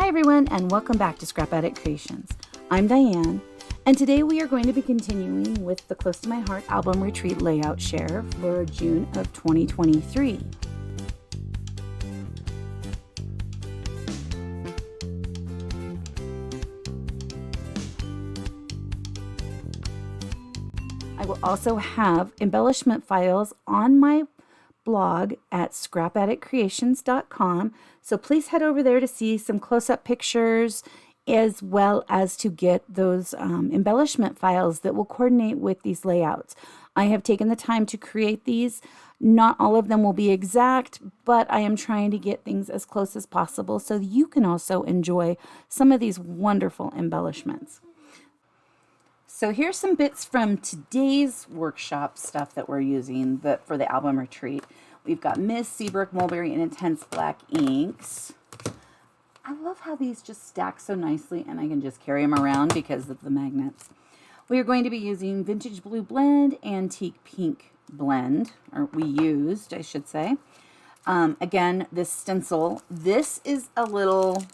Hi everyone, and welcome back to Scrap Addict Creations. I'm Diane, and today we are going to be continuing with the Close to My Heart album retreat layout share for June of 2023. I will also have embellishment files on my blog at scrapaddictcreations.com. So please head over there to see some close-up pictures as well as to get those embellishment files that will coordinate with these layouts. I have taken the time to create these. Not all of them will be exact, but I am trying to get things as close as possible so you can also enjoy some of these wonderful embellishments. So here's some bits from today's workshop stuff that we're using for the album retreat. We've got Mist, Seabrook, Mulberry, and Intense Black inks. I love how these just stack so nicely, and I can just carry them around because of the magnets. We are going to be using Vintage Blue Blend, Antique Pink Blend, or we used, I should say. Again, this stencil, this is a little...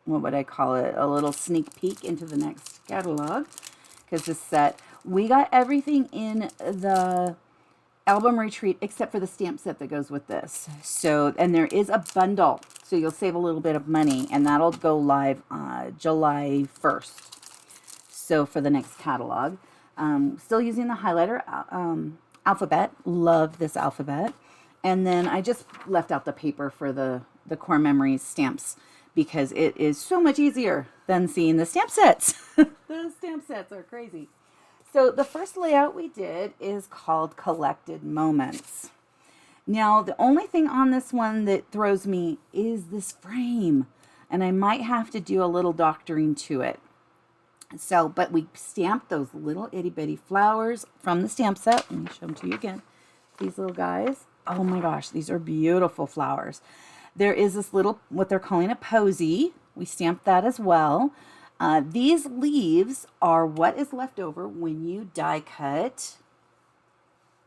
what would I call it? A little sneak peek into the next catalog, because this set, we got everything in the album retreat except for the stamp set that goes with this. So, and there is a bundle, so you'll save a little bit of money, and that'll go live July 1st. So for the next catalog, still using the highlighter alphabet. Love this alphabet. And then I just left out the paper for the Core Memories stamps, because it is so much easier than seeing the stamp sets. The stamp sets are crazy. So the first layout we did is called Collected Moments. Now, the only thing on this one that throws me is this frame, and I might have to do a little doctoring to it. So, but we stamped those little itty bitty flowers from the stamp set. Let me show them to you again. These little guys. Oh my gosh, these are beautiful flowers. There is this little, what they're calling a posy. We stamped that as well. These leaves are what is left over when you die cut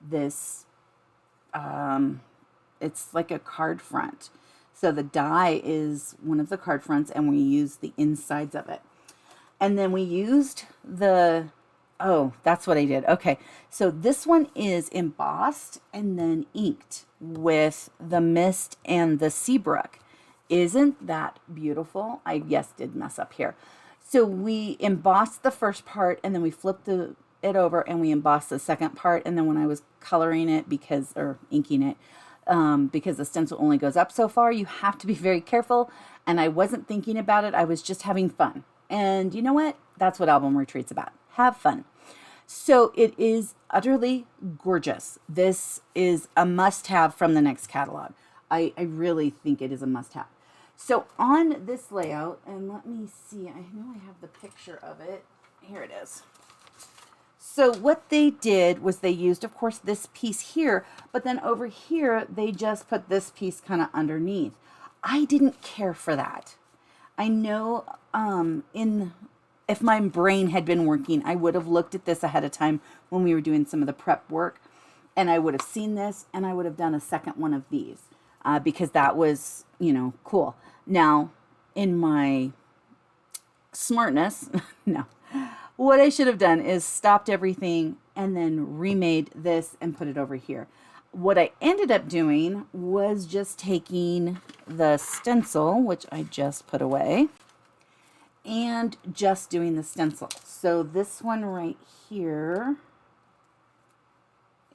this. It's like a card front. So the die is one of the card fronts, and we use the insides of it. And then we used the, oh, that's what I did. Okay, so this one is embossed and then inked with the Mist and the Seabrook. Isn't that beautiful? I, yes, did mess up here. So we embossed the first part, and then we flipped it over, and we embossed the second part. And then when I was coloring it, or inking it, because the stencil only goes up so far, you have to be very careful. And I wasn't thinking about it. I was just having fun. And you know what? That's what album retreat's about. Have fun. So it is utterly gorgeous. This is a must-have from the next catalog. I really think it is a must-have. So on this layout, and let me see, I know I have the picture of it. Here it is. So what they did was they used, of course, this piece here, but then over here, they just put this piece kind of underneath. I didn't care for that. I know if my brain had been working, I would have looked at this ahead of time when we were doing some of the prep work, and I would have seen this, and I would have done a second one of these because that was, cool. Now, in my smartness, no, what I should have done is stopped everything and then remade this and put it over here. What I ended up doing was just taking the stencil, which I just put away, and just doing the stencil. So this one right here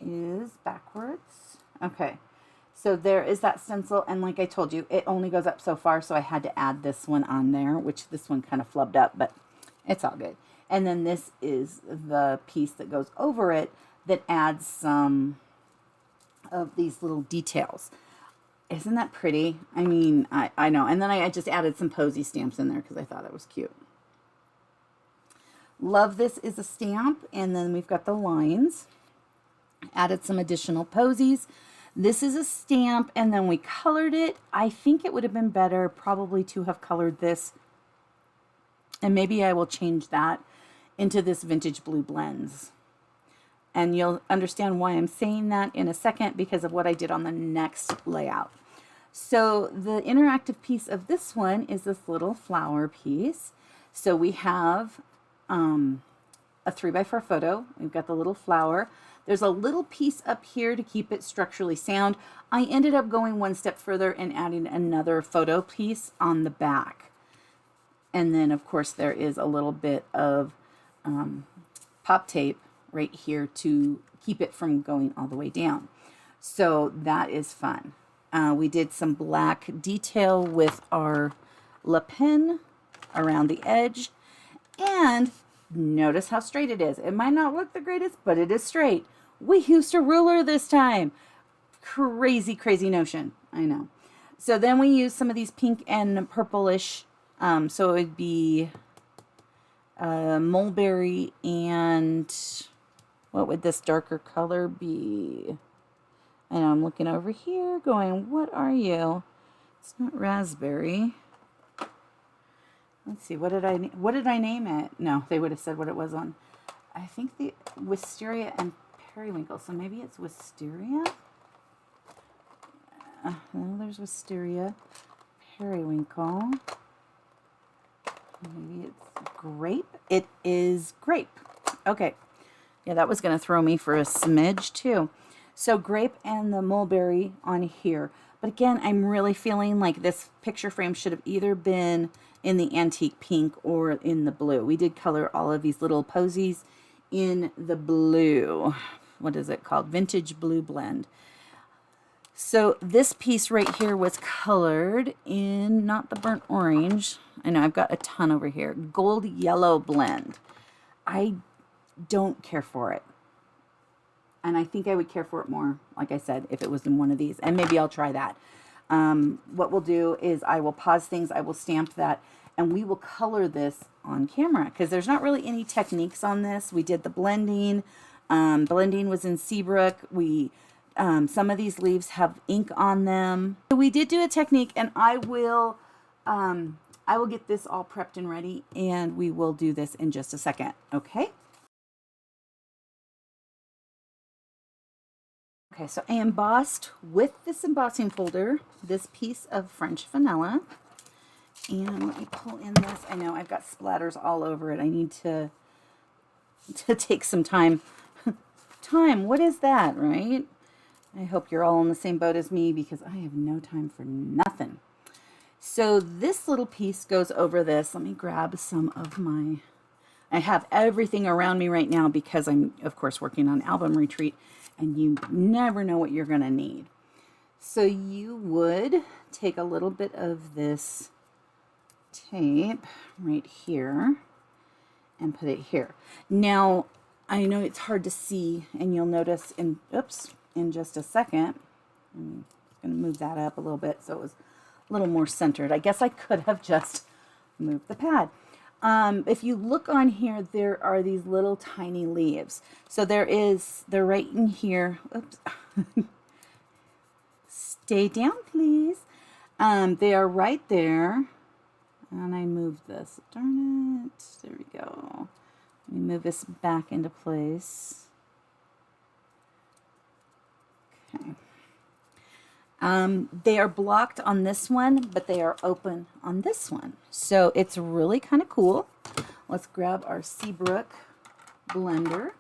is backwards. Okay, so there is that stencil, and like I told you, it only goes up so far, so I had to add this one on there, which this one kind of flubbed up, but it's all good. And then this is the piece that goes over it that adds some of these little details. Isn't that pretty? I mean, I know. And then I just added some posy stamps in there because I thought it was cute. Love This is a stamp. And then we've got the lines. Added some additional posies. This is a stamp, and then we colored it. I think it would have been better probably to have colored this. And maybe I will change that into this Vintage Blue Blends. And you'll understand why I'm saying that in a second because of what I did on the next layout. So the interactive piece of this one is this little flower piece. So we have a 3x4 photo. We've got the little flower. There's a little piece up here to keep it structurally sound. I ended up going one step further and adding another photo piece on the back. And then, of course, there is a little bit of pop tape right here to keep it from going all the way down. So that is fun. We did some black detail with our Le Pen around the edge. And notice how straight it is. It might not look the greatest, but it is straight. We used a ruler this time. Crazy, crazy notion. I know. So then we use some of these pink and purplish. So it would be mulberry and what would this darker color be? I know I'm looking over here going, what are you? It's not raspberry. Let's see, what did I name it? No, they would have said what it was on. I think the wisteria and periwinkle. So maybe it's wisteria. Well, there's wisteria, periwinkle. Maybe it's grape. It is grape. Okay. Yeah, that was going to throw me for a smidge too. So grape and the mulberry on here. But again, I'm really feeling like this picture frame should have either been in the antique pink or in the blue. We did color all of these little posies in the blue. What is it called? Vintage Blue Blend. So this piece right here was colored in, not the burnt orange. I know I've got a ton over here. Gold Yellow Blend. I don't care for it. And I think I would care for it more, like I said, if it was in one of these. And maybe I'll try that. What we'll do is I will pause things. I will stamp that. And we will color this on camera. Because there's not really any techniques on this. We did the blending. Blending was in Seabrook. Some of these leaves have ink on them. So we did do a technique. And I will get this all prepped and ready. And we will do this in just a second. Okay? Okay, so I embossed with this embossing folder this piece of French vanilla. And let me pull in this. I know I've got splatters all over it. I need to take some time. What is that, right? I hope you're all in the same boat as me because I have no time for nothing. So this little piece goes over this. Let me grab some of my... I have everything around me right now because I'm, of course, working on album retreat. And you never know what you're going to need. So you would take a little bit of this tape right here and put it here. Now, I know it's hard to see, and you'll notice in just a second. I'm going to move that up a little bit so it was a little more centered. I guess I could have just moved the pad. If you look on here, there are these little tiny leaves. So they're right in here. Oops. Stay down, please. They are right there. And I moved this. Darn it. There we go. Let me move this back into place. Okay. They are blocked on this one, but they are open on this one. So it's really kind of cool. Let's grab our Seabrook blender.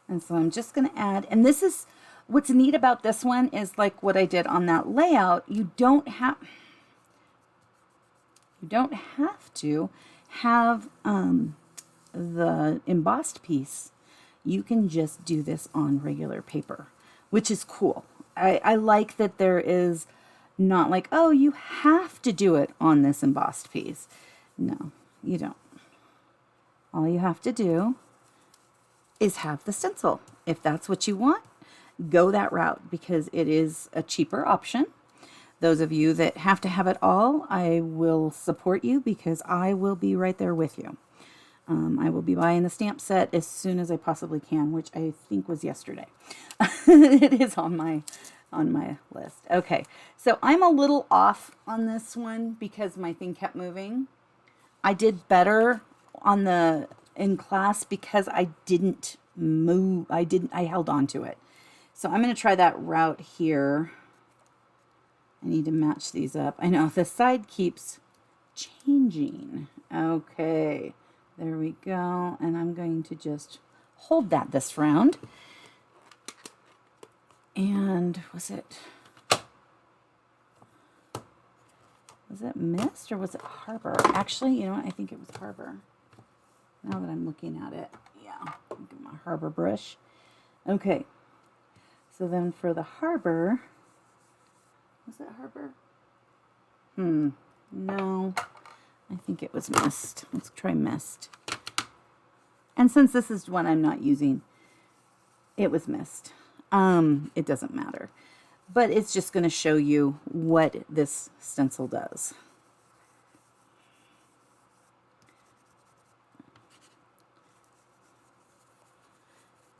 And so I'm just going to add, and this is, what's neat about this one is like what I did on that layout. You don't have to have, the embossed piece. You can just do this on regular paper, which is cool. I like that there is not like, oh, you have to do it on this embossed piece. No, you don't. All you have to do is have the stencil. If that's what you want, go that route because it is a cheaper option. Those of you that have to have it all, I will support you because I will be right there with you. I will be buying the stamp set as soon as I possibly can, which I think was yesterday. It is on my list. Okay, so I'm a little off on this one because my thing kept moving. I did better on the in class because I didn't move. I held on to it. So I'm going to try that route here. I need to match these up. I know the side keeps changing. Okay, there we go. And I'm going to just hold that this round. And was it Mist or was it Harbor? Actually, you know what? I think it was Harbor. Now that I'm looking at it. Yeah, I'll get my Harbor brush. Okay. So then for the Harbor, was it Harbor? No. I think it was Mist. Let's try Mist. And since this is one I'm not using, it was Mist. It doesn't matter. But it's just going to show you what this stencil does.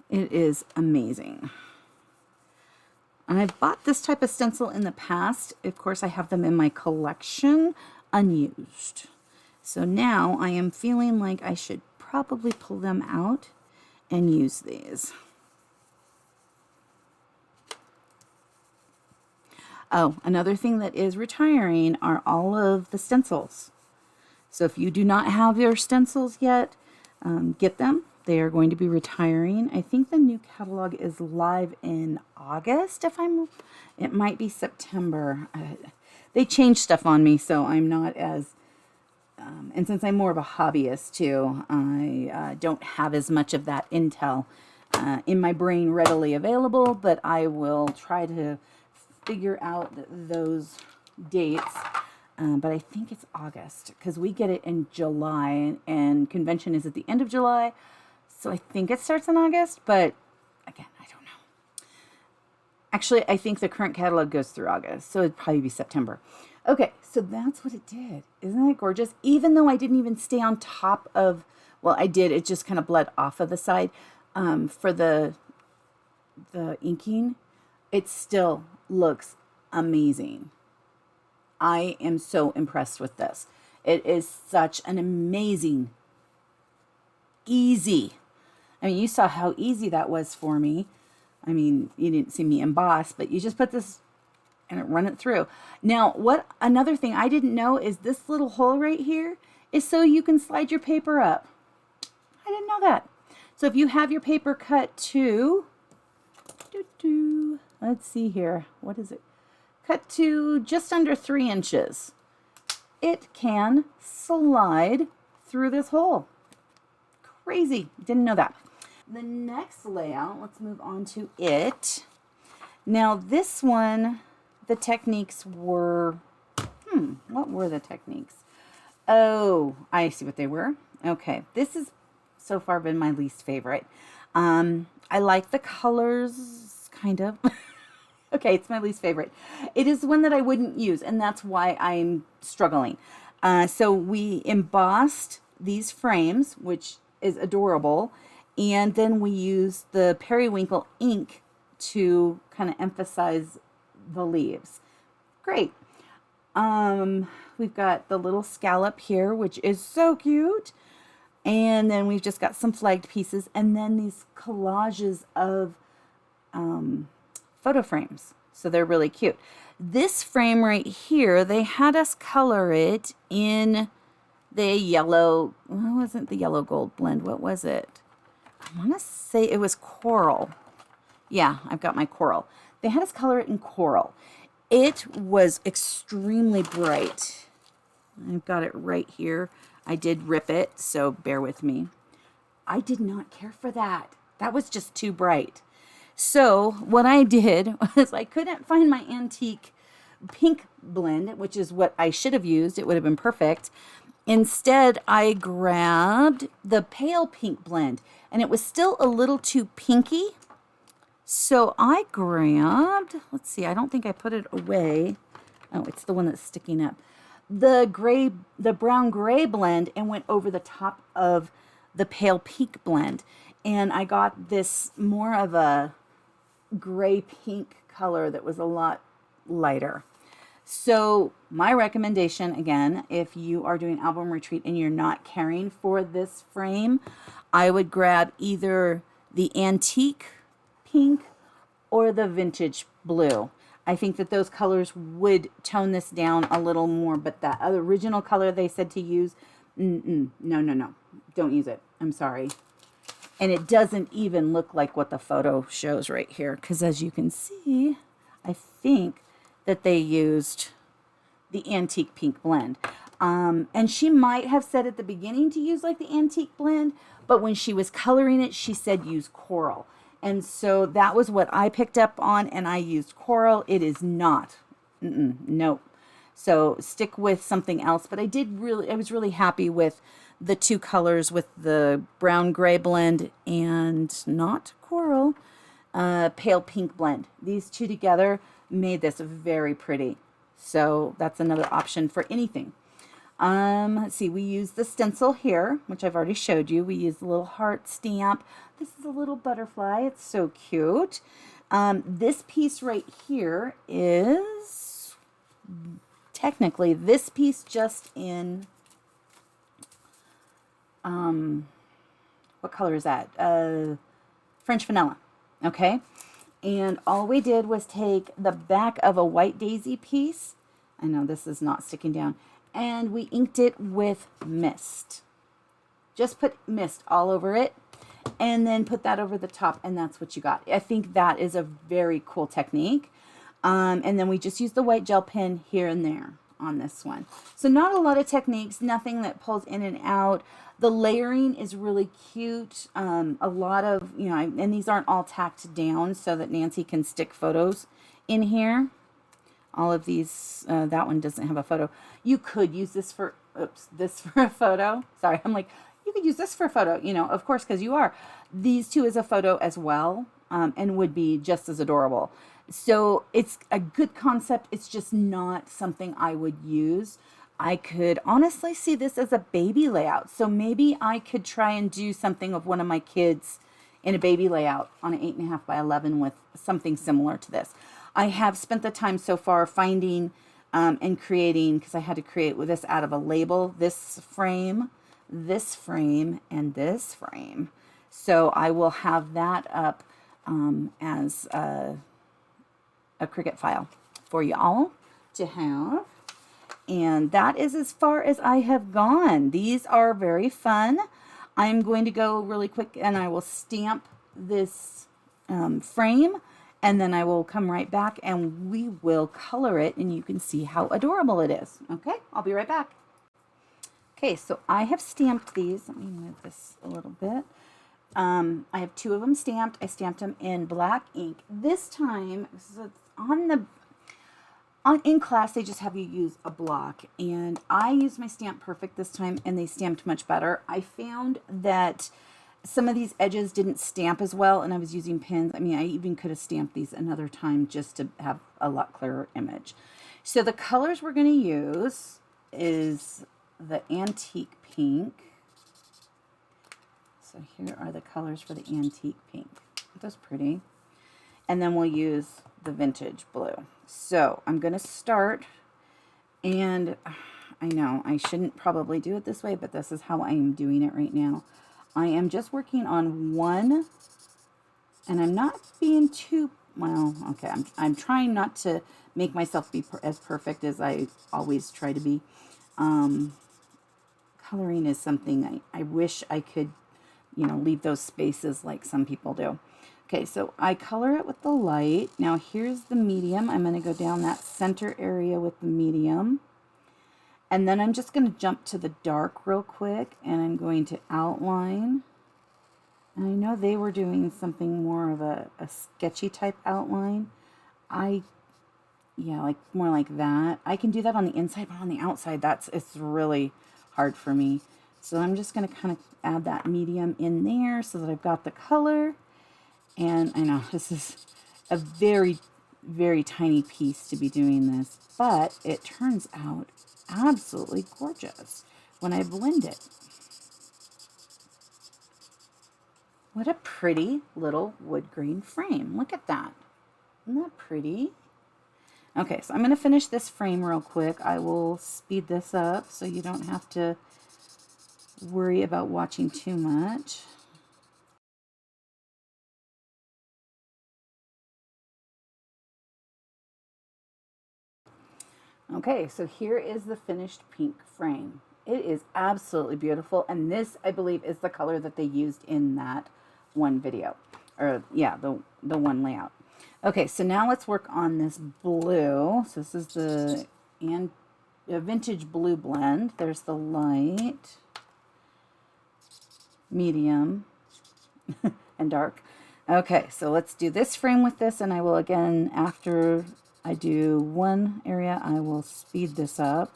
It is amazing. I've bought this type of stencil in the past. Of course, I have them in my collection unused. So now I am feeling like I should probably pull them out and use these. Oh, another thing that is retiring are all of the stencils. So if you do not have your stencils yet, get them. They are going to be retiring. I think the new catalog is live in August. It might be September. They change stuff on me, so I'm not as, and since I'm more of a hobbyist too, I don't have as much of that intel in my brain readily available, but I will try to figure out those dates. But I think it's August because we get it in July and convention is at the end of July. So I think it starts in August, but again, I don't know. Actually, I think the current catalog goes through August, so it'd probably be September. Okay, so that's what it did. Isn't that gorgeous? Even though I didn't even stay on top of, well, I did. It just kind of bled off of the side for the inking. It still looks amazing. I am so impressed with this. It is such an amazing, easy. I mean, you saw how easy that was for me. I mean, you didn't see me emboss, but you just put this and run it through. Now, another thing I didn't know is this little hole right here is so you can slide your paper up. I didn't know that. So if you have your paper cut to, let's see here, what is it? Cut to just under 3 inches. It can slide through this hole. Crazy. Didn't know that. The next layout, let's move on to it. Now this one, the techniques were, what were the techniques? Oh, I see what they were. Okay, this has so far been my least favorite. I like the colors, kind of. Okay, it's my least favorite. It is one that I wouldn't use, and that's why I'm struggling. So we embossed these frames, which is adorable, and then we used the periwinkle ink to kind of emphasize the leaves. Great. We've got the little scallop here, which is so cute. And then we've just got some flagged pieces, and then these collages of photo frames. So they're really cute. This frame right here, they had us color it in the yellow, well, it wasn't the yellow gold blend. What was it? I want to say it was coral. Yeah, I've got my coral. They had us color it in coral. It was extremely bright. I've got it right here. I did rip it, so bear with me. I did not care for that. That was just too bright. So what I did was I couldn't find my antique pink blend, which is what I should have used. It would have been perfect. Instead, I grabbed the pale pink blend, and it was still a little too pinky. So I grabbed, let's see, I don't think I put it away. Oh, it's the one that's sticking up. The brown gray blend, and went over the top of the pale pink blend. And I got this more of a gray pink color that was a lot lighter. So my recommendation, again, if you are doing album retreat and you're not caring for this frame, I would grab either the antique pink or the vintage blue. I think that those colors would tone this down a little more, but that other original color they said to use, no, no, no, don't use it. I'm sorry. And it doesn't even look like what the photo shows right here, because as you can see, I think that they used the antique pink blend. And she might have said at the beginning to use like the antique blend, but when she was coloring it, she said use coral. And so that was what I picked up on, and I used coral. It is not. Nope. So stick with something else. But I was really happy with the two colors, with the brown gray blend and not coral, pale pink blend. These two together made this very pretty. So that's another option for anything. Let's see, we use the stencil here, which I've already showed you. We use the little heart stamp. This is a little butterfly. It's so cute. This piece right here is technically this piece just in, what color is that? French vanilla. Okay. And all we did was take the back of a white daisy piece. I know this is not sticking down. And we inked it with mist. Just put mist all over it and then put that over the top, and that's what you got. I think that is a very cool technique. And then we just use the white gel pen here and there on this one. So not a lot of techniques, nothing that pulls in and out. The layering is really cute. A lot of, and these aren't all tacked down so that Nancy can stick photos in here. All of these, that one doesn't have a photo. You could use this for, this for a photo. Sorry, I'm like, you could use this for a photo, of course, because you are. These two is a photo as well, and would be just as adorable. So it's a good concept. It's just not something I would use. I could honestly see this as a baby layout. So maybe I could try and do something of one of my kids in a baby layout on an 8.5 by 11 with something similar to this. I have spent the time so far finding and creating, because I had to create with this out of a label, this frame, and this frame. So I will have that up as a Cricut file for y'all to have. And that is as far as I have gone. These are very fun. I'm going to go really quick and I will stamp this frame, and then I will come right back and we will color it and you can see how adorable it is. Okay, I'll be right back. Okay, so I have stamped these. Let me move this a little bit. I have 2 of them stamped. I stamped them in black ink. This time, so in class, they just have you use a block, and I used my Stamp Perfect this time, and they stamped much better. I found that some of these edges didn't stamp as well, and I was using pins. I mean, I even could have stamped these another time just to have a lot clearer image. So the colors we're going to use is the antique pink. So here are the colors for the antique pink. That's pretty. And then we'll use the vintage blue. So I'm going to start, and I know I shouldn't probably do it this way, but this is how I am doing it right now. I am just working on one, and I'm not being too, well, okay, I'm trying not to make myself be as perfect as I always try to be. Coloring is something I wish I could, leave those spaces like some people do. Okay, so I color it with the light. Now here's the medium. I'm going to go down that center area with the medium. And then I'm just going to jump to the dark real quick, and I'm going to outline. And I know they were doing something more of a sketchy type outline. Yeah, like more like that. I can do that on the inside, but on the outside, it's really hard for me. So I'm just going to kind of add that medium in there so that I've got the color. And I know this is a very, very tiny piece to be doing this, but it turns out absolutely gorgeous when I blend it. What a pretty little wood grain frame. Look at that. Isn't that pretty? Okay, so I'm going to finish this frame real quick. I will speed this up so you don't have to worry about watching too much. Okay, so here is the finished pink frame. It is absolutely beautiful, and this, I believe, is the color that they used in that one video. Or, yeah, the one layout. Okay, so now let's work on this blue. So this is the vintage blue blend. There's the light, medium, and dark. Okay, so let's do this frame with this, and I will again, after I do one area, I will speed this up.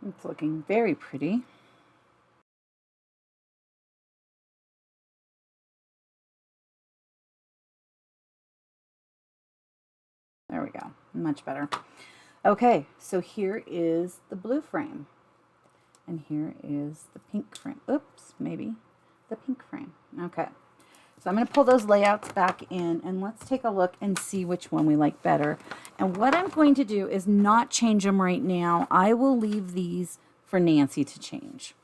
It's looking very pretty. There we go. Much better. Okay, so here is the blue frame. And here is the pink frame. Oops, maybe the pink frame. Okay, so I'm going to pull those layouts back in, and let's take a look and see which one we like better. And what I'm going to do is not change them right now. I will leave these for Nancy to change.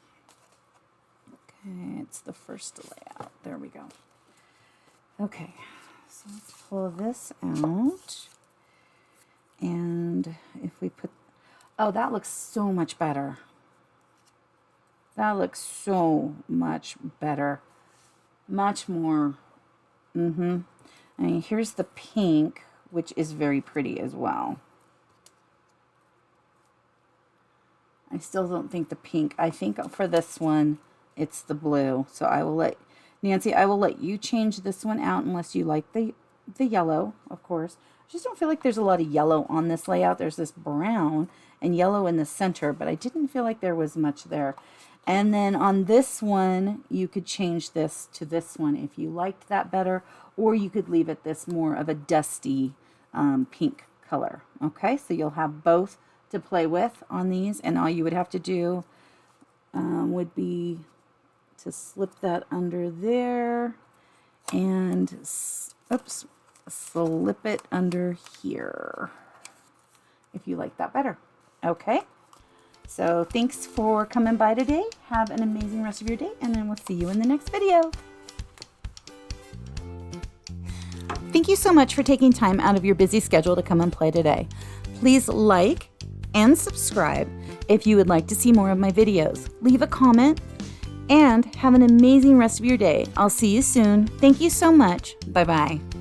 Okay, it's the first layout. There we go. Okay, so let's pull this out. And if we put, oh, that looks so much better. That looks so much better. Much more. And here's the pink, which is very pretty as well. I still don't think the pink. I think for this one, it's the blue. So I will let, Nancy, I will let you change this one out unless you like the yellow, of course. I just don't feel like there's a lot of yellow on this layout. There's this brown and yellow in the center, but I didn't feel like there was much there. And then on this one, you could change this to this one if you liked that better, or you could leave it this more of a dusty pink color. Okay, so you'll have both to play with on these, and all you would have to do would be to slip that under there and, oops, slip it under here if you like that better. Okay, so thanks for coming by today. Have an amazing rest of your day, and then we'll see you in the next video. Thank you so much for taking time out of your busy schedule to come and play today. Please like and subscribe if you would like to see more of my videos. Leave a comment and have an amazing rest of your day. I'll see you soon. Thank you so much. Bye-bye.